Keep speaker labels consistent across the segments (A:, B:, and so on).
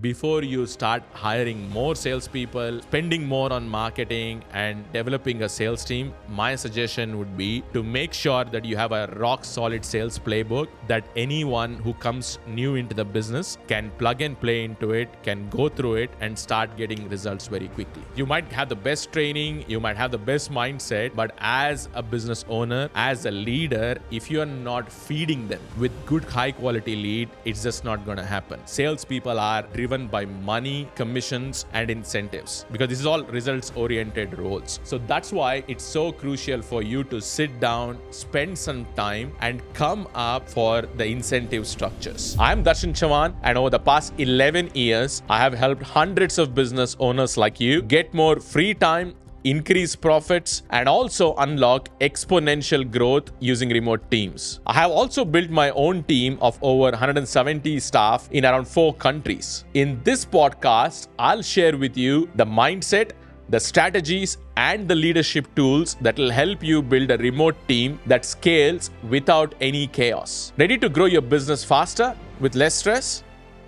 A: before you start hiring more salespeople, spending more on marketing and developing a sales team, my suggestion would be to make sure that you have a rock solid sales playbook that anyone who comes new into the business can plug and play into it, can go through it and start getting results very quickly. You might have the best training, you might have the best mindset, but as a business owner, as a leader, if you are not feeding them with good high quality lead, it's just not going to happen. Salespeople are driven by money, commissions, and incentives because this is all results oriented roles. So that's why it's so crucial for you to sit down, spend some time, and come up for the incentive structures. I'm Darshan Chavan, and over the past 11 years, I have helped hundreds of business owners like you get more free time, increase profits, and also unlock exponential growth using remote teams. I have also built my own team of over 170 staff in around 4 countries. In this podcast, I'll share with you the mindset, the strategies, and the leadership tools that will help you build a remote team that scales without any chaos. Ready to grow your business faster with less stress?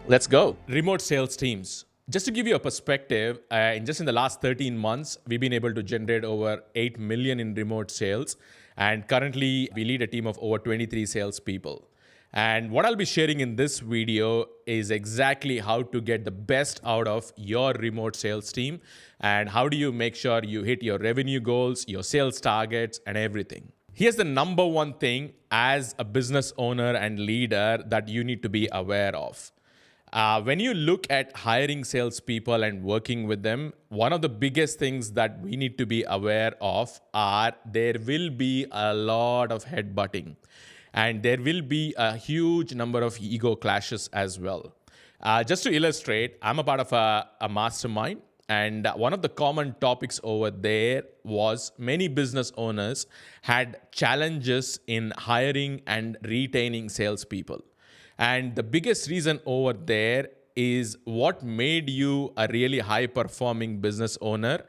A: Let's go. Remote sales teams. Just to give you a perspective, in the last 13 months, we've been able to generate over 8 million in remote sales. And currently, we lead a team of over 23 salespeople. And what I'll be sharing in this video is exactly how to get the best out of your remote sales team and how do you make sure you hit your revenue goals, your sales targets, and everything. Here's the number one thing as a business owner and leader that you need to be aware of. When you look at hiring salespeople and working with them, one of the biggest things that we need to be aware of are there will be a lot of headbutting and there will be a huge number of ego clashes as well. Just to illustrate, I'm a part of a mastermind, and one of the common topics over there was many business owners had challenges in hiring and retaining salespeople. And the biggest reason over there is what made you a really high-performing business owner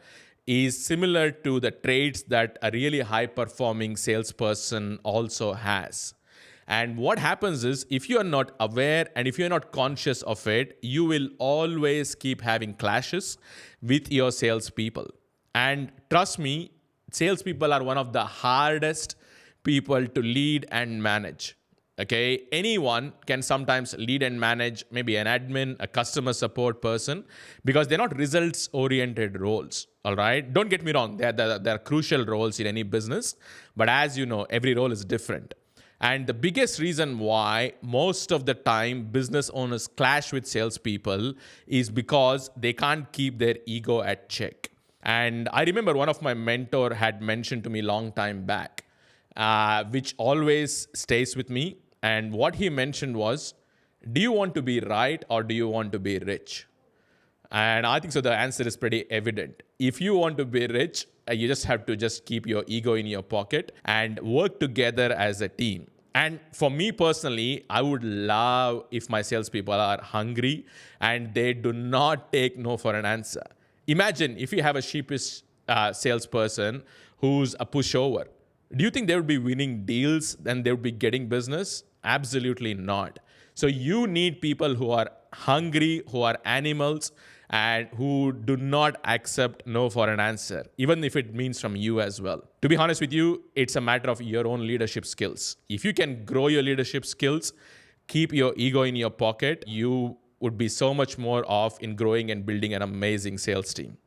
A: is similar to the traits that a really high-performing salesperson also has. And what happens is if you are not aware and if you're not conscious of it, you will always keep having clashes with your salespeople. And trust me, salespeople are one of the hardest people to lead and manage. Okay, anyone can sometimes lead and manage maybe an admin, a customer support person, because they're not results-oriented roles, all right? Don't get me wrong, they're crucial roles in any business, but as you know, every role is different. And the biggest reason why most of the time business owners clash with salespeople is because they can't keep their ego at check. And I remember one of my mentor had mentioned to me long time back, which always stays with me. And what he mentioned was, do you want to be right or do you want to be rich? And I think so the answer is pretty evident. If you want to be rich, you just have to just keep your ego in your pocket and work together as a team. And for me personally, I would love if my salespeople are hungry and they do not take no for an answer. Imagine if you have a sheepish salesperson who's a pushover. Do you think they would be winning deals and they would be getting business? Absolutely not. So you need people who are hungry, who are animals, and who do not accept no for an answer, even if it means from you as well. To be honest with you, it's a matter of your own leadership skills. If you can grow your leadership skills, keep your ego in your pocket, you would be so much more off in growing and building an amazing sales team.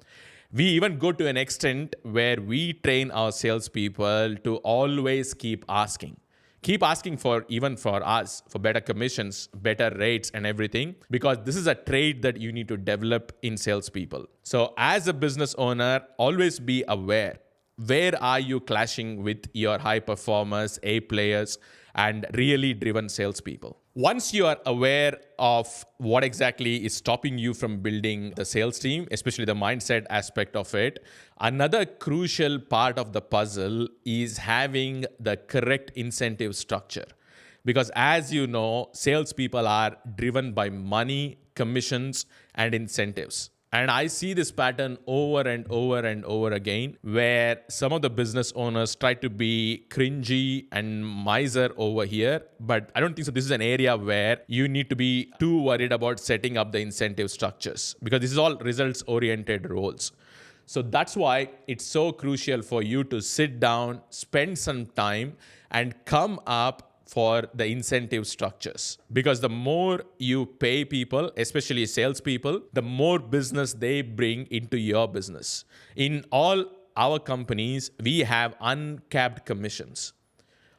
A: We even go to an extent where we train our salespeople to always keep asking. Keep asking for, even for us, for better commissions, better rates and everything, because this is a trait that you need to develop in salespeople. So as a business owner, always be aware. Where are you clashing with your high performers, A players, and really driven salespeople? Once you are aware of what exactly is stopping you from building the sales team, especially the mindset aspect of it, another crucial part of the puzzle is having the correct incentive structure. Because as you know, salespeople are driven by money, commissions, and incentives. And I see this pattern over and over and over again, where some of the business owners try to be cringy and miser over here. But I don't think so. This is an area where you need to be too worried about setting up the incentive structures, because this is all results oriented roles. So that's why it's so crucial for you to sit down, spend some time, and come up for the incentive structures. Because the more you pay people, especially salespeople, the more business they bring into your business. In all our companies, we have uncapped commissions.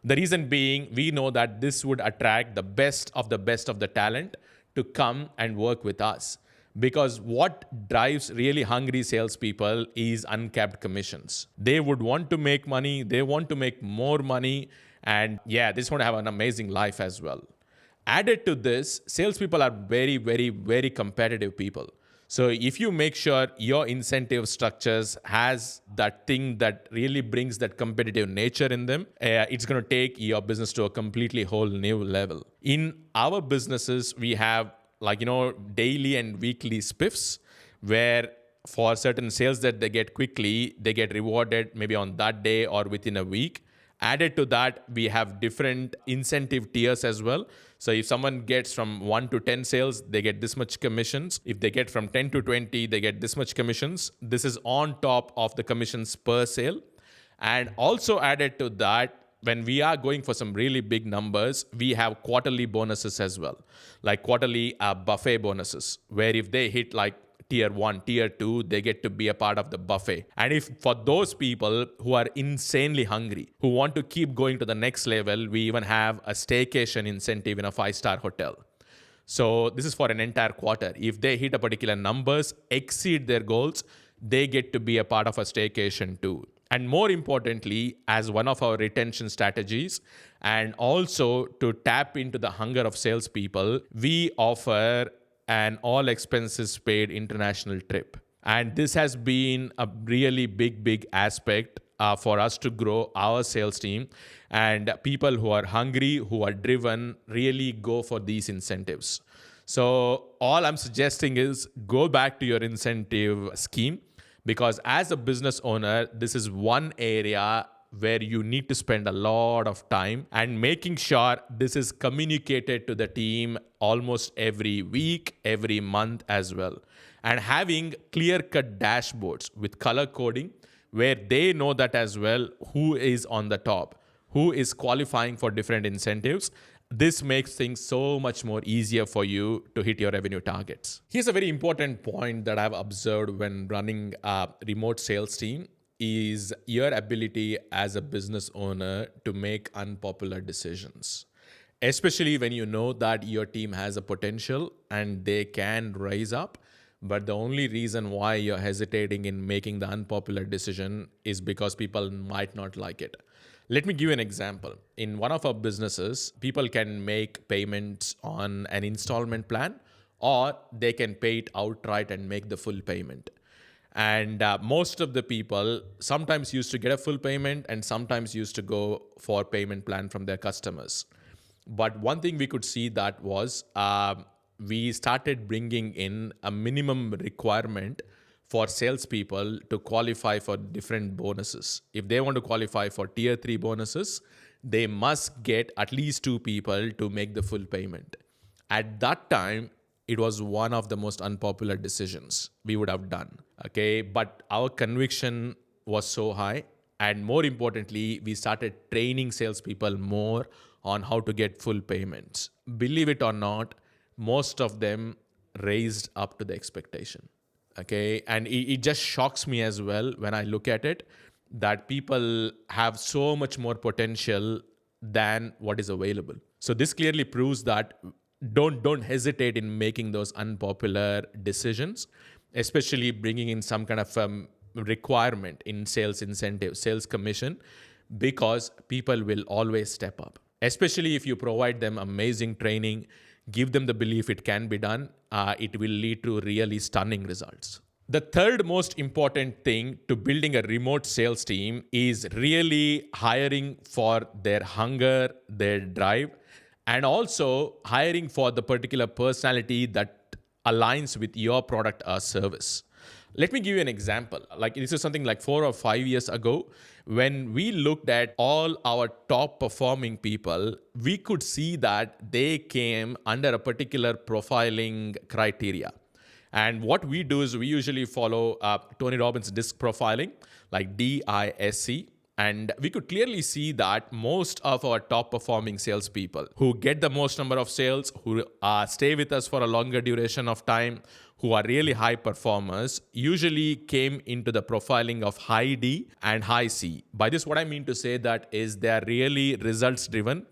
A: The reason being, we know that this would attract the best of the talent to come and work with us. Because what drives really hungry salespeople is uncapped commissions. They would want to make money, they want to make more money, and yeah, they just want to have an amazing life as well. Added to this, salespeople are very, very, very competitive people. So if you make sure your incentive structures has that thing that really brings that competitive nature in them, it's going to take your business to a completely whole new level. In our businesses, we have daily and weekly spiffs, where for certain sales that they get quickly, they get rewarded maybe on that day or within a week. Added to that, we have different incentive tiers as well. So if someone gets from 1 to 10 sales, they get this much commissions. If they get from 10 to 20, they get this much commissions. This is on top of the commissions per sale. And also added to that, when we are going for some really big numbers, we have quarterly bonuses as well, like quarterly buffet bonuses, where if they hit like tier 1, tier 2, they get to be a part of the buffet. And if for those people who are insanely hungry, who want to keep going to the next level, we even have a staycation incentive in a 5-star hotel. So this is for an entire quarter. If they hit a particular numbers, exceed their goals, they get to be a part of a staycation too. And more importantly, as one of our retention strategies, and also to tap into the hunger of salespeople, we offer an all expenses paid international trip. And this has been a really big aspect for us to grow our sales team. And people who are hungry, who are driven, really go for these incentives. So all I'm suggesting is go back to your incentive scheme. Because as a business owner, this is one area where you need to spend a lot of time and making sure this is communicated to the team almost every week, every month as well. And having clear-cut dashboards with color coding where they know that as well, who is on the top, who is qualifying for different incentives. This makes things so much more easier for you to hit your revenue targets. Here's a very important point that I've observed when running a remote sales team is your ability as a business owner to make unpopular decisions. Especially when you know that your team has a potential and they can rise up, but the only reason why you're hesitating in making the unpopular decision is because people might not like it. Let me give you an example. In one of our businesses, people can make payments on an installment plan, or they can pay it outright and make the full payment. And most of the people sometimes used to get a full payment and sometimes used to go for payment plan from their customers. But one thing we could see that was we started bringing in a minimum requirement for salespeople to qualify for different bonuses. If they want to qualify for tier 3 bonuses, they must get at least 2 people to make the full payment. At that time, it was one of the most unpopular decisions we would have done. Okay, but our conviction was so high. And more importantly, we started training salespeople more on how to get full payments. Believe it or not, most of them raised up to the expectation. Okay, and it just shocks me as well when I look at it that people have so much more potential than what is available. So this clearly proves that don't hesitate in making those unpopular decisions, especially bringing in some kind of requirement in sales incentive, sales commission, because people will always step up, especially if you provide them amazing training, give them the belief it can be done, it will lead to really stunning results. The third most important thing to building a remote sales team is really hiring for their hunger, their drive, and also hiring for the particular personality that aligns with your product or service. Let me give you an example. Like this is something like 4 or 5 years ago, when we looked at all our top performing people, we could see that they came under a particular profiling criteria. And what we do is we usually follow Tony Robbins' disc profiling, like DISC. And we could clearly see that most of our top performing salespeople who get the most number of sales, who stay with us for a longer duration of time, who are really high performers, usually came into the profiling of high D and high C. By this, what I mean to say that is they are really results driven,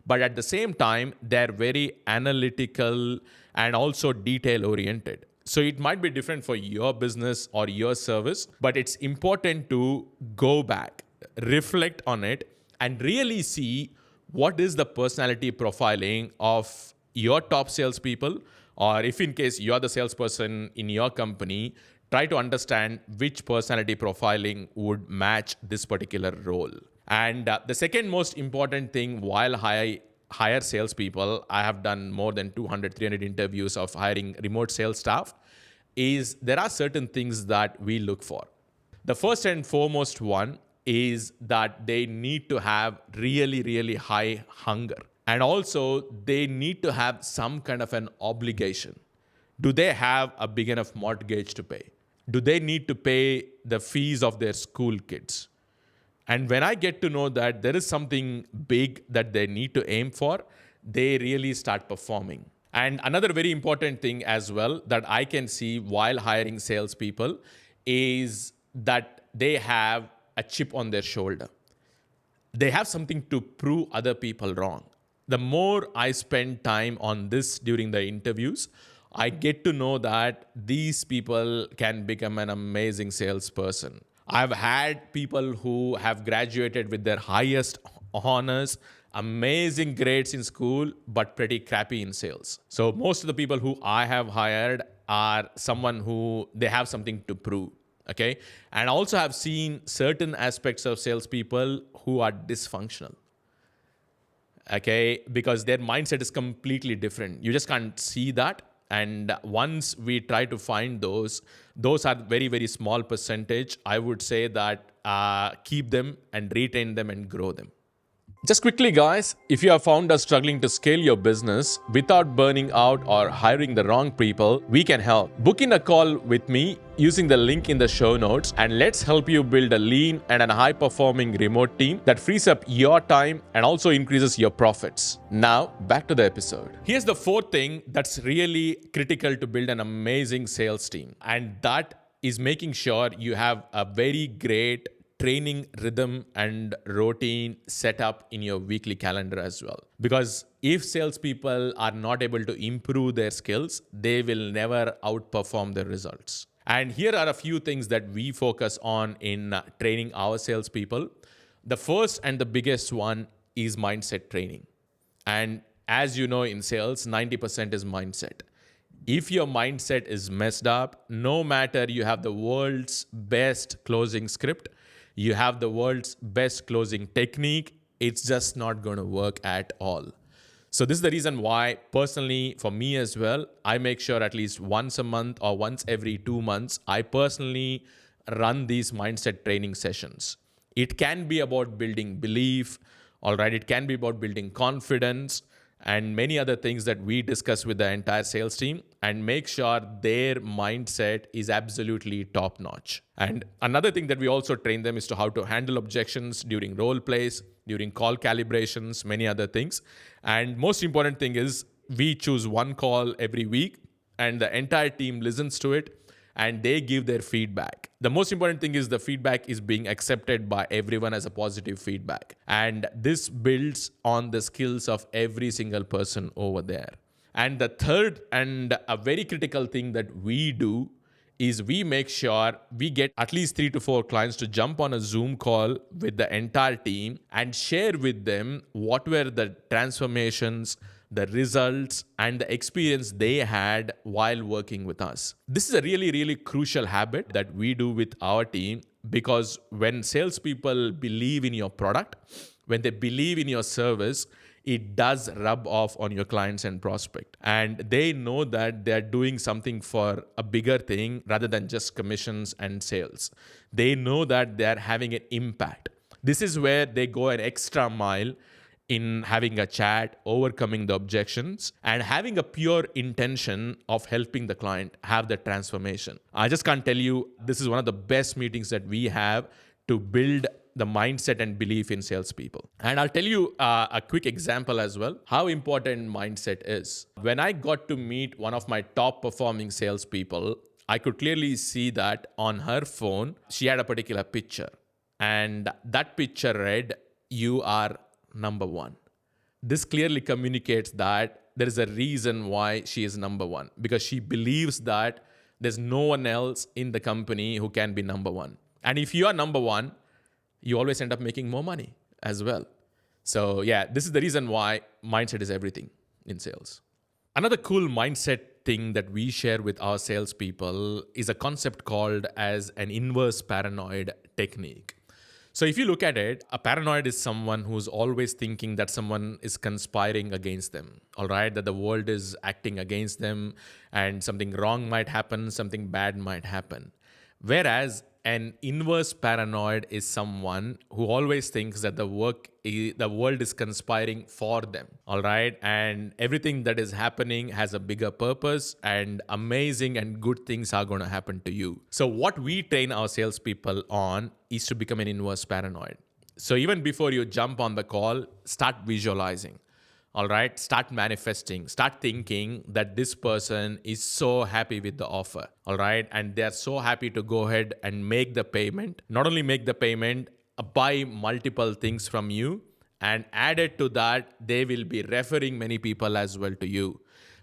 A: but at the same time, they're very analytical and also detail oriented. So it might be different for your business or your service, but it's important to go back, reflect on it, and really see what is the personality profiling of your top salespeople, or if in case you're the salesperson in your company, try to understand which personality profiling would match this particular role. And the second most important thing while hire salespeople, I have done more than 200, 300 interviews of hiring remote sales staff, is there are certain things that we look for. The first and foremost one is that they need to have really, really high hunger. And also they need to have some kind of an obligation. Do they have a big enough mortgage to pay? Do they need to pay the fees of their school kids? And when I get to know that there is something big that they need to aim for, they really start performing. And another very important thing as well that I can see while hiring salespeople is that they have a chip on their shoulder. They have something to prove other people wrong. The more I spend time on this during the interviews, I get to know that these people can become an amazing salesperson. I've had people who have graduated with their highest honors, amazing grades in school, but pretty crappy in sales. So most of the people who I have hired are someone who they have something to prove. Okay. And also have seen certain aspects of salespeople who are dysfunctional. Okay. Because their mindset is completely different. You just can't see that. And once we try to find those are very, very small percentage. I would say that keep them and retain them and grow them. Just quickly, guys, if you have found us struggling to scale your business without burning out or hiring the wrong people, we can help. Book in a call with me using the link in the show notes, and let's help you build a lean and a high-performing remote team that frees up your time and also increases your profits. Now, back to the episode. Here's the fourth thing that's really critical to build an amazing sales team, and that is making sure you have a very great training rhythm and routine set up in your weekly calendar as well. Because if salespeople are not able to improve their skills, they will never outperform their results. And here are a few things that we focus on in training our salespeople. The first and the biggest one is mindset training. And as you know, in sales, 90% is mindset. If your mindset is messed up, no matter you have the world's best closing script, you have the world's best closing technique, it's just not going to work at all. So this is the reason why, personally, for me as well, I make sure at least once a month or once every 2 months, I personally run these mindset training sessions. It can be about building belief, all right? It can be about building confidence and many other things that we discuss with the entire sales team and make sure their mindset is absolutely top notch. And another thing that we also train them is to how to handle objections during role plays, during call calibrations, many other things. And most important thing is we choose one call every week and the entire team listens to it and they give their feedback. The most important thing is the feedback is being accepted by everyone as a positive feedback. And this builds on the skills of every single person over there. And the third and a very critical thing that we do is we make sure we get at least 3 to 4 clients to jump on a Zoom call with the entire team and share with them what were the transformations, the results, and the experience they had while working with us. This is a really, really crucial habit that we do with our team, because when salespeople believe in your product, when they believe in your service, it does rub off on your clients and prospect. And they know that they're doing something for a bigger thing rather than just commissions and sales. They know that they're having an impact. This is where they go an extra mile in having a chat, overcoming the objections, and having a pure intention of helping the client have the transformation. I just can't tell you, this is one of the best meetings that we have to build the mindset and belief in salespeople. And I'll tell you a quick example as well, how important mindset is. When I got to meet one of my top performing salespeople, I could clearly see that on her phone, she had a particular picture. And that picture read, "You are number one." This clearly communicates that there is a reason why she is number one, because she believes that there's no one else in the company who can be number one. And if you are number one, you always end up making more money as well. So yeah, this is the reason why mindset is everything in sales. Another cool mindset thing that we share with our salespeople is a concept called as an inverse paranoid technique. So if you look at it, a paranoid is someone who's always thinking that someone is conspiring against them, all right? That the world is acting against them and something wrong might happen, something bad might happen. Whereas an inverse paranoid is someone who always thinks that the world is conspiring for them, all right? And everything that is happening has a bigger purpose, and amazing and good things are going to happen to you. So what we train our salespeople on is to become an inverse paranoid. So even before you jump on the call, start visualizing. All right, start manifesting, start thinking that this person is so happy with the offer. All right, and they're so happy to go ahead and make the payment. Not only make the payment, buy multiple things from you, and added to that, they will be referring many people as well to you.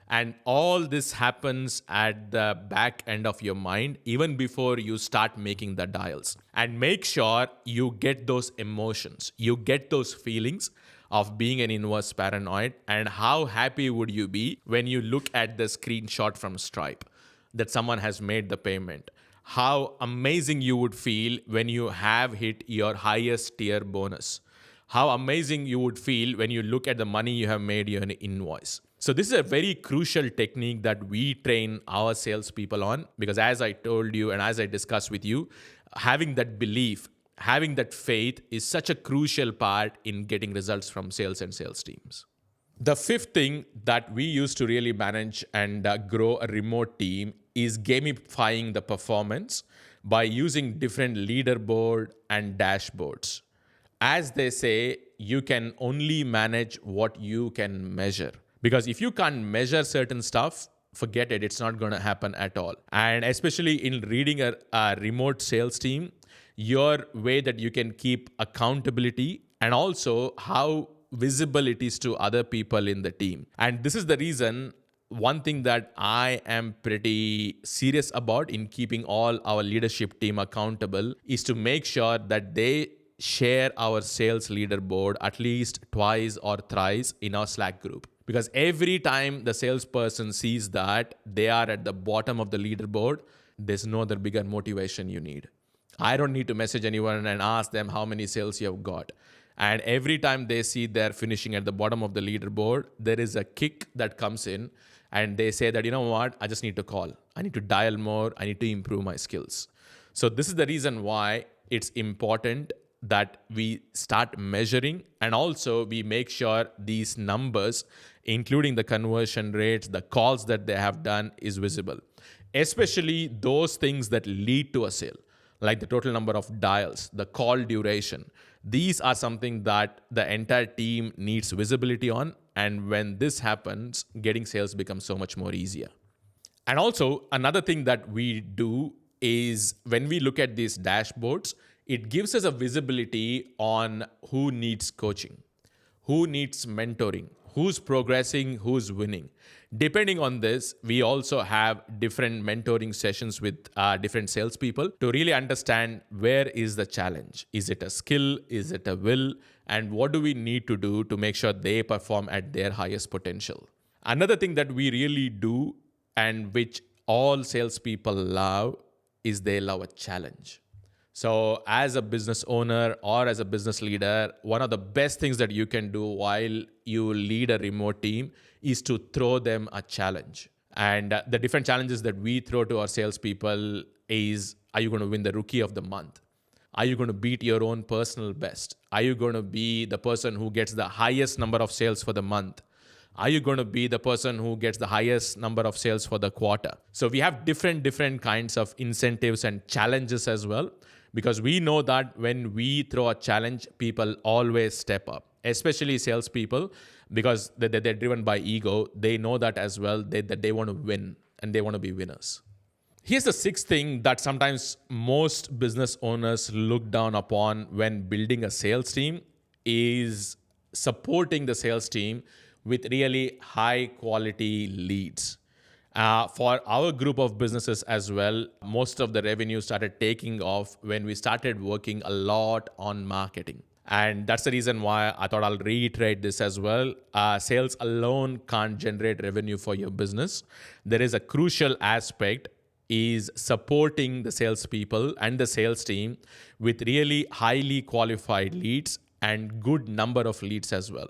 A: And all this happens at the back end of your mind, even before you start making the dials. And make sure you get those emotions, you get those feelings of being an inverse paranoid. And how happy would you be when you look at the screenshot from Stripe that someone has made the payment? How amazing you would feel when you have hit your highest tier bonus. How amazing you would feel when you look at the money you have made in an invoice. So this is a very crucial technique that we train our salespeople on, because as I told you and as I discussed with you, having that belief, having that faith is such a crucial part in getting results from sales and sales teams. The fifth thing that we use to really manage and grow a remote team is gamifying the performance by using different leaderboard and dashboards. As they say, you can only manage what you can measure. Because if you can't measure certain stuff, forget it, it's not going to happen at all. And especially in reading a remote sales team, your way that you can keep accountability and also how visible it is to other people in the team. And this is the reason, one thing that I am pretty serious about in keeping all our leadership team accountable is to make sure that they share our sales leaderboard at least twice or thrice in our Slack group. Because every time the salesperson sees that they are at the bottom of the leaderboard, there's no other bigger motivation you need. I don't need to message anyone and ask them how many sales you have got. And every time they see they're finishing at the bottom of the leaderboard, there is a kick that comes in and they say that, you know what, I just need to call. I need to dial more. I need to improve my skills. So this is the reason why it's important that we start measuring, and also we make sure these numbers, including the conversion rates, the calls that they have done, is visible. Especially those things that lead to a sale, like the total number of dials, the call duration. These are something that the entire team needs visibility on. And when this happens, getting sales becomes so much more easier. And also another thing that we do is when we look at these dashboards, it gives us a visibility on who needs coaching, who needs mentoring, who's progressing, who's winning. Depending on this, we also have different mentoring sessions with different salespeople to really understand where is the challenge. Is it a skill? Is it a will? And what do we need to do to make sure they perform at their highest potential? Another thing that we really do, and which all salespeople love, is they love a challenge. So as a business owner or as a business leader, one of the best things that you can do while you lead a remote team is to throw them a challenge. And the different challenges that we throw to our salespeople is, are you going to win the rookie of the month? Are you going to beat your own personal best? Are you going to be the person who gets the highest number of sales for the month? Are you going to be the person who gets the highest number of sales for the quarter? So we have different kinds of incentives and challenges as well, because we know that when we throw a challenge, people always step up, especially salespeople, because they're driven by ego. They know that as well, that they want to win and they want to be winners. Here's the sixth thing that sometimes most business owners look down upon when building a sales team is supporting the sales team with really high quality leads. For our group of businesses as well, most of the revenue started taking off when we started working a lot on marketing. And that's the reason why I thought I'll reiterate this as well. Sales alone can't generate revenue for your business. There is a crucial aspect is supporting the salespeople and the sales team with really highly qualified leads and good number of leads as well.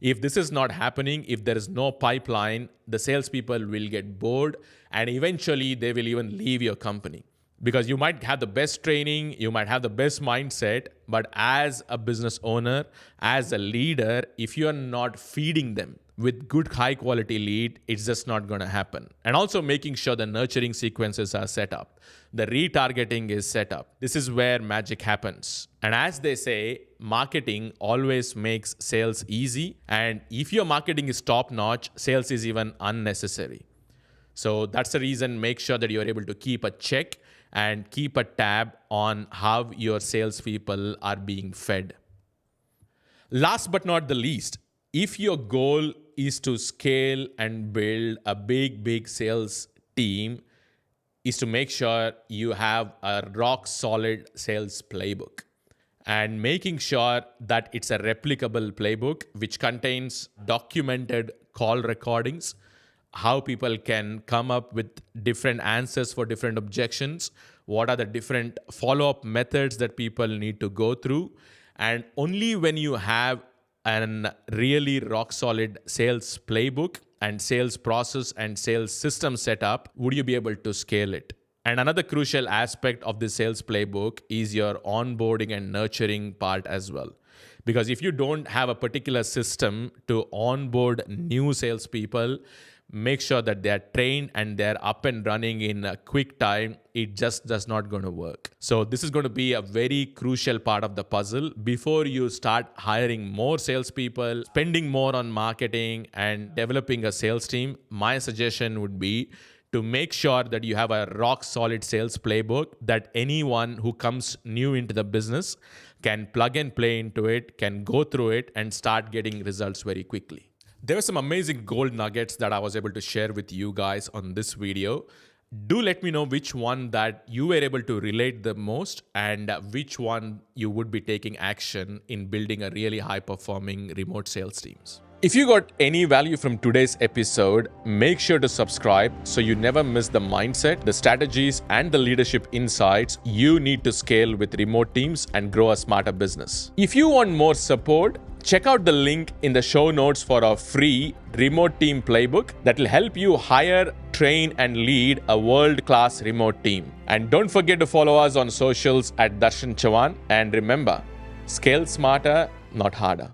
A: If this is not happening, if there is no pipeline, the salespeople will get bored and eventually they will even leave your company. Because you might have the best training, you might have the best mindset, but as a business owner, as a leader, if you are not feeding them with good high quality lead, it's just not going to happen. And also making sure the nurturing sequences are set up. The retargeting is set up. This is where magic happens. And as they say, marketing always makes sales easy. And if your marketing is top notch, sales is even unnecessary. So that's the reason, make sure that you're able to keep a check and keep a tab on how your salespeople are being fed. Last but not the least, if your goal is to scale and build a big sales team, is to make sure you have a rock solid sales playbook. And making sure that it's a replicable playbook which contains documented call recordings, how people can come up with different answers for different objections, what are the different follow-up methods that people need to go through. And only when you have a really rock-solid sales playbook and sales process and sales system set up, would you be able to scale it. And another crucial aspect of the sales playbook is your onboarding and nurturing part as well. Because if you don't have a particular system to onboard new salespeople, make sure that they're trained and they're up and running in a quick time, it just does not going to work. So this is going to be a very crucial part of the puzzle. Before you start hiring more salespeople, spending more on marketing and developing a sales team, my suggestion would be to make sure that you have a rock solid sales playbook that anyone who comes new into the business can plug and play into it, can go through it and start getting results very quickly. There were some amazing gold nuggets that I was able to share with you guys on this video. Do let me know which one that you were able to relate the most and which one you would be taking action in building a really high performing remote sales teams. If you got any value from today's episode, make sure to subscribe so you never miss the mindset, the strategies, and the leadership insights you need to scale with remote teams and grow a smarter business. If you want more support, check out the link in the show notes for our free remote team playbook that will help you hire, train, and lead a world-class remote team. And don't forget to follow us on socials at Darshan Chavan. And remember, scale smarter, not harder.